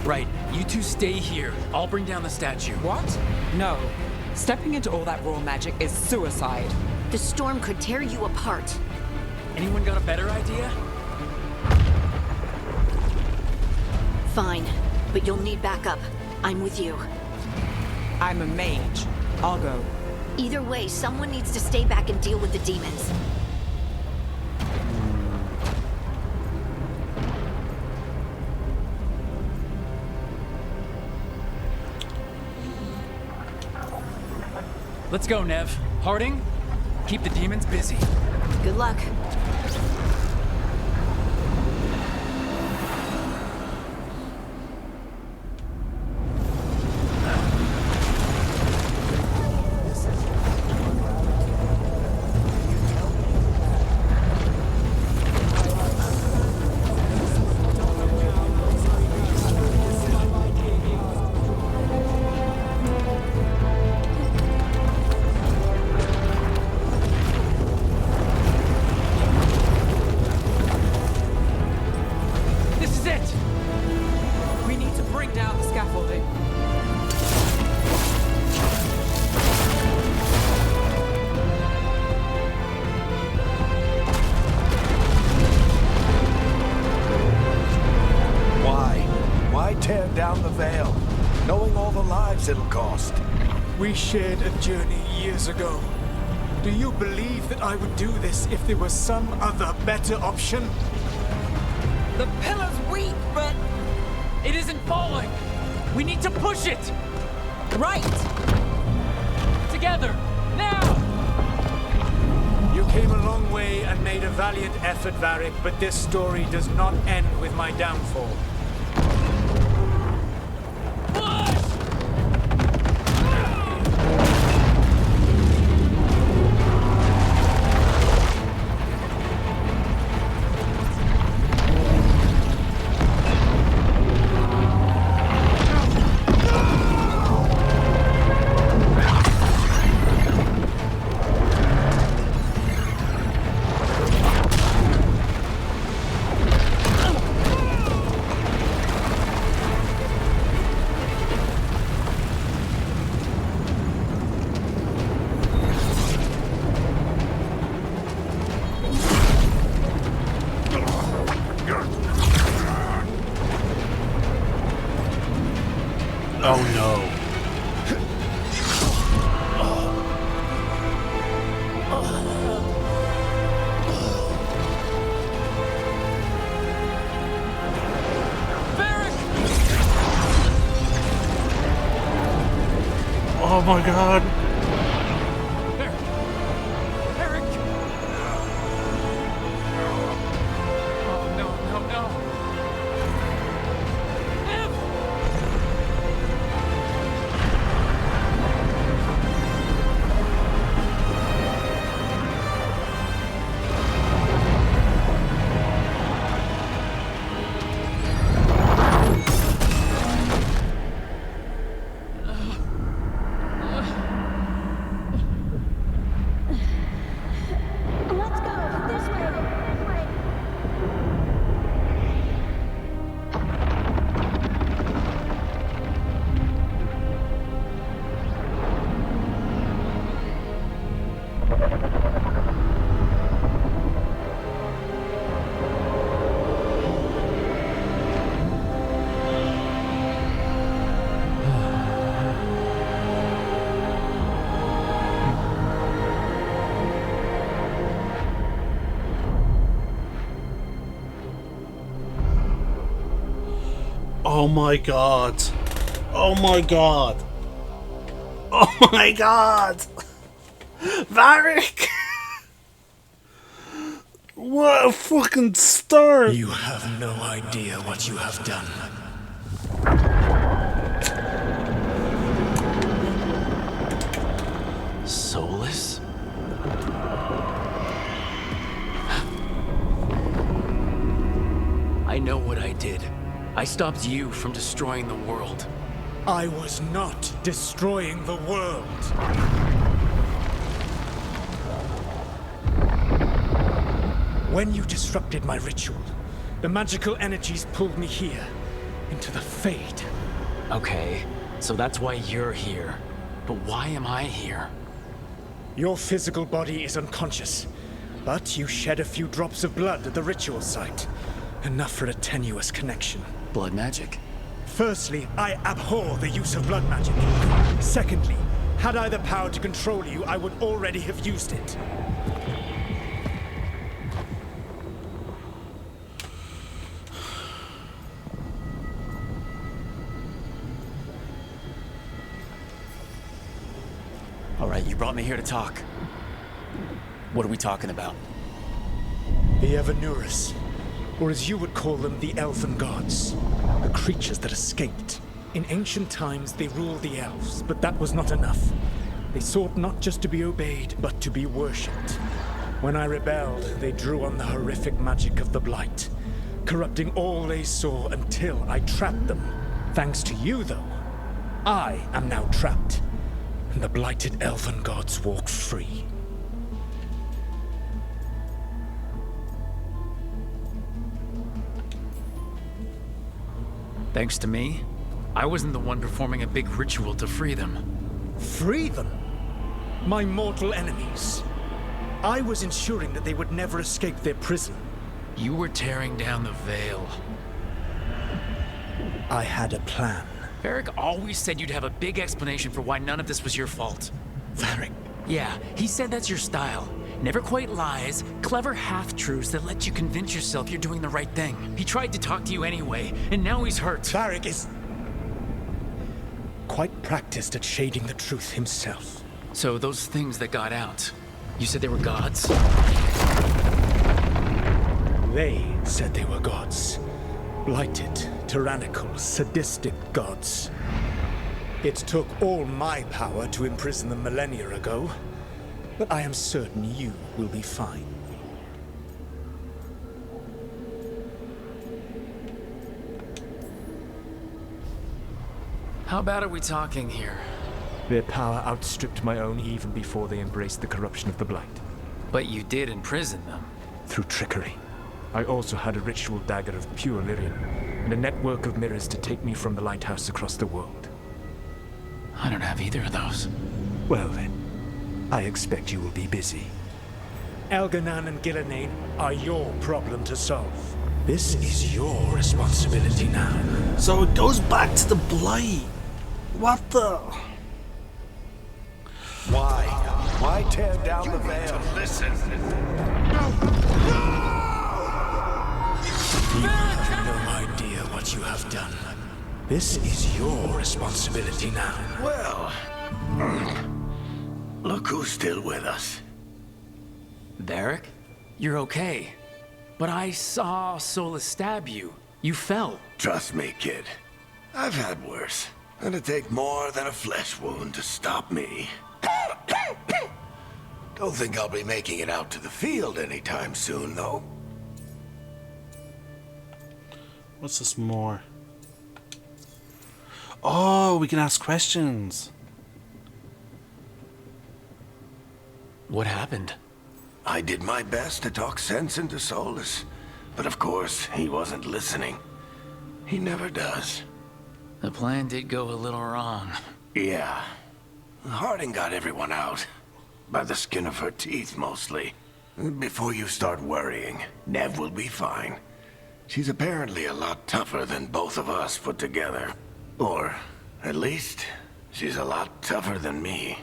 Right. You two stay here. I'll bring down the statue. What? No. Stepping into all that raw magic is suicide. The storm could tear you apart. Anyone got a better idea? Fine, but you'll need backup. I'm with you. I'm a mage. I'll go. Either way, someone needs to stay back and deal with the demons. Let's go, Nev. Harding, keep the demons busy. Good luck. Tear down the Veil, knowing all the lives it'll cost. We shared a journey years ago. Do you believe that I would do this if there was some other better option? The pillar's weak, but... It isn't falling! We need to push it! Right! Together! Now! You came a long way and made a valiant effort, Varric, but this story does not end with my downfall. Oh no. Oh my god. Eric! Oh no, no, no. Ev! Oh my god. Oh my god. Oh my god. Varric! What a fucking start! You have no idea what you have done. Soulless? I know what I did. I stopped you from destroying the world. I was not destroying the world. When you disrupted my ritual, the magical energies pulled me here, into the Fade. Okay, so that's why you're here. But why am I here? Your physical body is unconscious, but you shed a few drops of blood at the ritual site. Enough for a tenuous connection. Blood magic? Firstly, I abhor the use of blood magic. Secondly, had I the power to control you, I would already have used it. All right, you brought me here to talk. What are we talking about? The Evanurus, or as you would call them, the Elven Gods. The creatures that escaped. In ancient times, they ruled the elves, but that was not enough. They sought not just to be obeyed, but to be worshipped. When I rebelled, they drew on the horrific magic of the Blight, corrupting all they saw until I trapped them. Thanks to you, though, I am now trapped, and the blighted Elven Gods walk free. Thanks to me, I wasn't the one performing a big ritual to free them. Free them? My mortal enemies. I was ensuring that they would never escape their prison. You were tearing down the veil. I had a plan. Varric always said you'd have a big explanation for why none of this was your fault. Varric? Yeah, he said that's your style. Never quite lies, clever half-truths that let you convince yourself you're doing the right thing. He tried to talk to you anyway, and now he's hurt. Varric is quite practiced at shading the truth himself. So those things that got out, you said they were gods? They said they were gods. Blighted, tyrannical, sadistic gods. It took all my power to imprison them millennia ago, but I am certain you will be fine. How bad are we talking here? Their power outstripped my own even before they embraced the corruption of the Blight. But you did imprison them. Through trickery. I also had a ritual dagger of pure lyrium, and a network of mirrors to take me from the lighthouse across the world. I don't have either of those. Well then, I expect you will be busy. Elganan and Gillenane are your problem to solve. This is your responsibility now. So it goes back to the Blight. What the? Why? Why tear down the veil? Listen. You have no idea what you have done. This is your responsibility now. Well, look who's still with us. Varric? You're okay. But I saw Solus stab you. You fell. Trust me, kid. I've had worse. It'd take more than a flesh wound to stop me. Don't think I'll be making it out to the field anytime soon, though. What's this more? Oh, we can ask questions. What happened? I did my best to talk sense into Solus, but of course, he wasn't listening. He never does. The plan did go a little wrong. Yeah. Harding got everyone out. By the skin of her teeth, mostly. Before you start worrying, Nev will be fine. She's apparently a lot tougher than both of us put together. Or, at least, she's a lot tougher than me.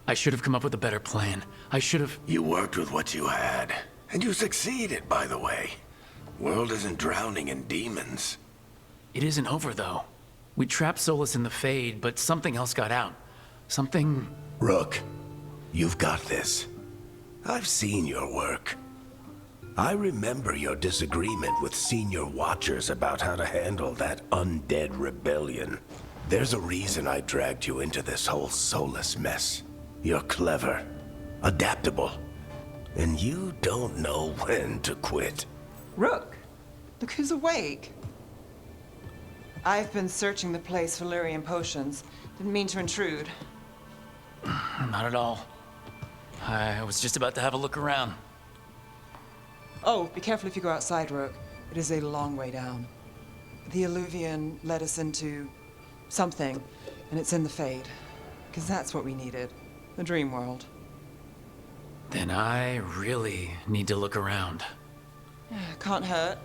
I should have come up with a better plan. I should have... You worked with what you had. And you succeeded, by the way. World isn't drowning in demons. It isn't over, though. We trapped Solus in the Fade, but something else got out. Something... Rook, you've got this. I've seen your work. I remember your disagreement with senior watchers about how to handle that undead rebellion. There's a reason I dragged you into this whole Solus mess. You're clever, adaptable, and you don't know when to quit. Rook, look who's awake. I've been searching the place for Lyrian potions. Didn't mean to intrude. Not at all. I was just about to have a look around. Oh, be careful if you go outside, Rook. It is a long way down. The Illuvian led us into something, and it's in the Fade. Because that's what we needed. The dream world. Then I really need to look around. Can't hurt.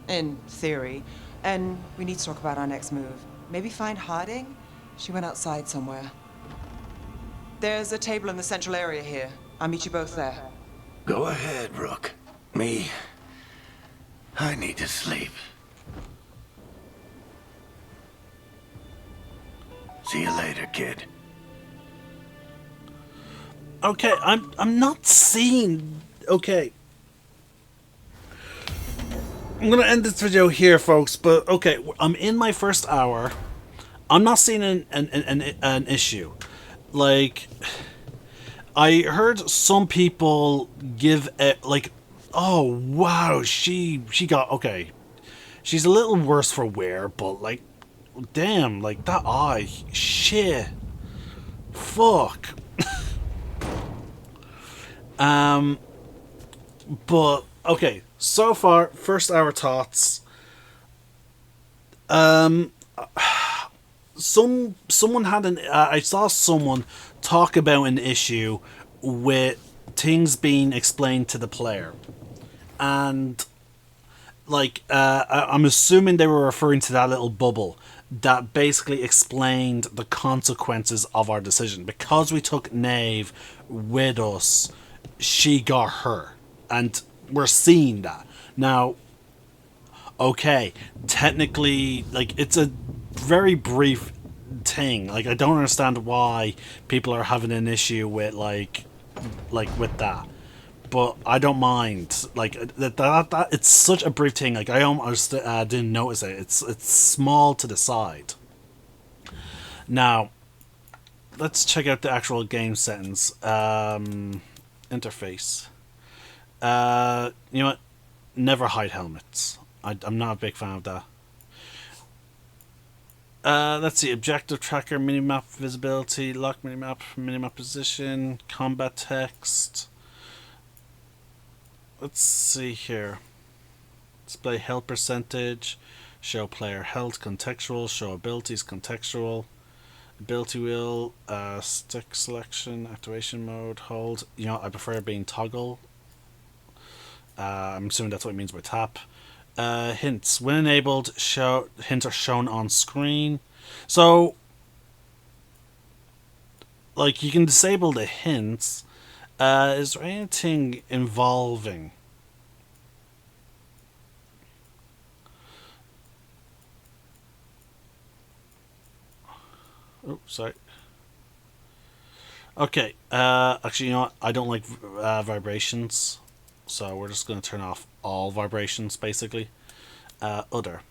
In theory. And we need to talk about our next move. Maybe find Harding? She went outside somewhere. There's a table in the central area here. I'll meet you both there. Go ahead, Rook. Me, I need to sleep. See you later, kid. Okay, I'm not seeing... Okay. I'm gonna end this video here, folks, but okay, I'm in my first hour. I'm not seeing an issue. Like, I heard some people give it, like, oh, wow, she got, okay. She's a little worse for wear, but, like, damn, like, that eye, shit. Fuck. But, okay, so far, first hour thoughts. Someone had an, I saw someone talk about an issue with things being explained to the player. And, like, I'm assuming they were referring to that little bubble that basically explained the consequences of our decision. Because we took Nave with us, she got her. And we're seeing that. Now, okay, technically, like, it's a very brief thing. Like, I don't understand why people are having an issue with, like with that. But I don't mind. Like, that it's such a brief thing. Like, I almost didn't notice it. It's small to the side. Now, let's check out the actual game settings. Interface. You know what? Never hide helmets. I'm not a big fan of that. Let's see. Objective tracker, minimap visibility, lock minimap position, combat text. Let's see here. Display health percentage, show player health contextual, show abilities contextual, ability wheel, stick selection, activation mode, hold. You know, I prefer being toggle. I'm assuming that's what it means by tap. Hints. When enabled, hints are shown on screen. So, like, you can disable the hints. Is there anything involving? Oh, sorry. Okay. Actually, you know what? I don't like vibrations. So we're just going to turn off all vibrations, basically. Other.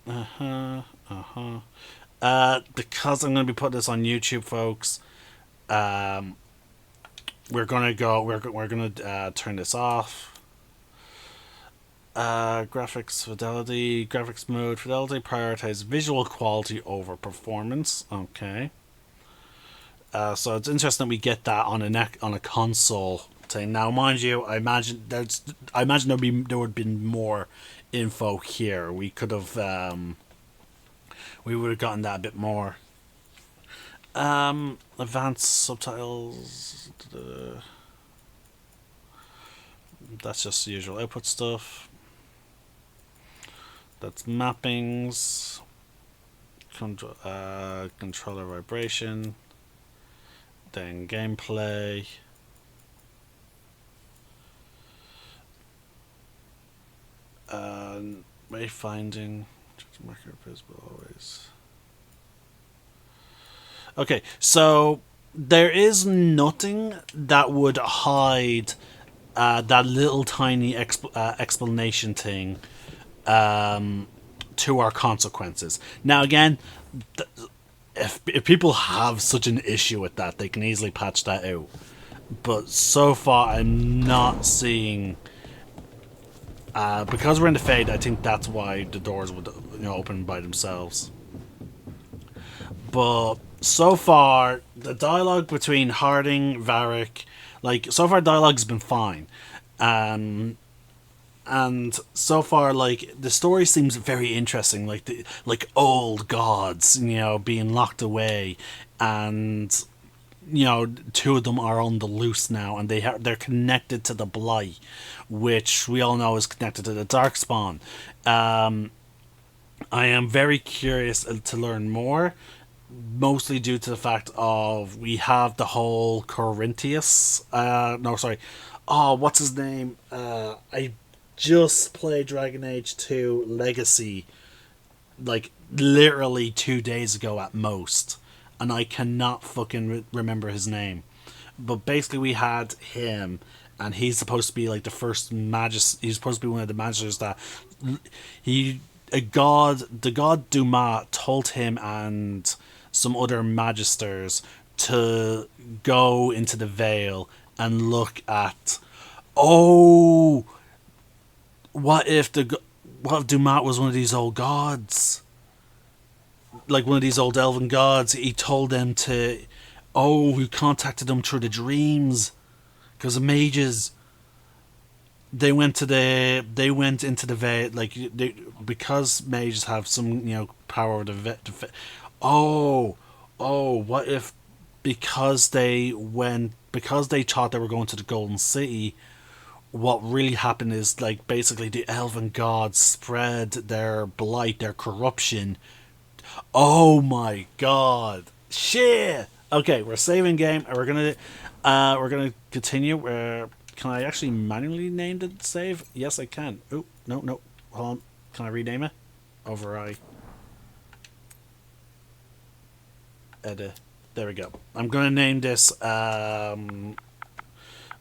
Because I'm going to be putting this on YouTube, folks, we're going to turn this off. Graphics fidelity, graphics mode fidelity, prioritize visual quality over performance. Okay. So it's interesting that we get that on a console thing. Now, mind you, I imagine there would be more info here. We could have we would have gotten that a bit more. Advanced subtitles. That's just the usual output stuff. That's mappings. Controller vibration. thing. Gameplay. Wayfinding. Marker visible always. Okay, so there is nothing that would hide that little tiny explanation thing to our consequences. Now again, if people have such an issue with that, they can easily patch that out. But so far, I'm not seeing. Because we're in the Fade, I think that's why the doors would open by themselves. But so far, the dialogue between Harding, Varric, like, so far dialogue's been fine. And so far, like, the story seems very interesting, like old gods, being locked away, and two of them are on the loose now, and they're connected to the Blight, which we all know is connected to the Darkspawn. I am very curious to learn more, mostly due to the fact of we have the whole Corinthius. What's his name? I just played Dragon Age 2 Legacy, like, literally 2 days ago at most, and I cannot fucking remember his name. But basically we had him, and he's supposed to be like the first he's supposed to be one of the magisters that the god Dumas told him and some other magisters to go into the Veil and look at, what if Dumas was one of these old gods? Like one of these old elven gods. He told them to, we contacted them through the dreams, because the mages, they went into the Veil, like, because mages have some power over the what if because they thought they were going to the Golden City, what really happened is, like, basically the elven gods spread their blight, their corruption. Oh my god. Shit. Okay, we're saving game, and we're gonna continue. Can I actually manually name the save? Yes, I can. Oh, no. Hold on. Can I rename it? Override. Edit. There we go. I'm gonna name this YT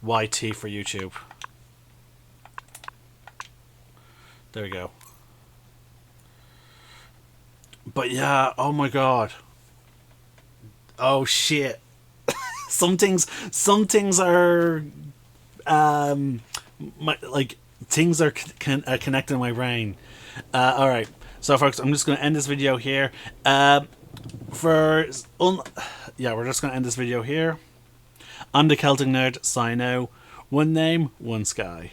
for YouTube. There we go. But yeah, oh my god. Oh shit. Some things are things are connected in my brain. Alright, so folks, I'm just going to end this video here. We're just going to end this video here. I'm the Celtic Nerd, sign out. One name, one sky.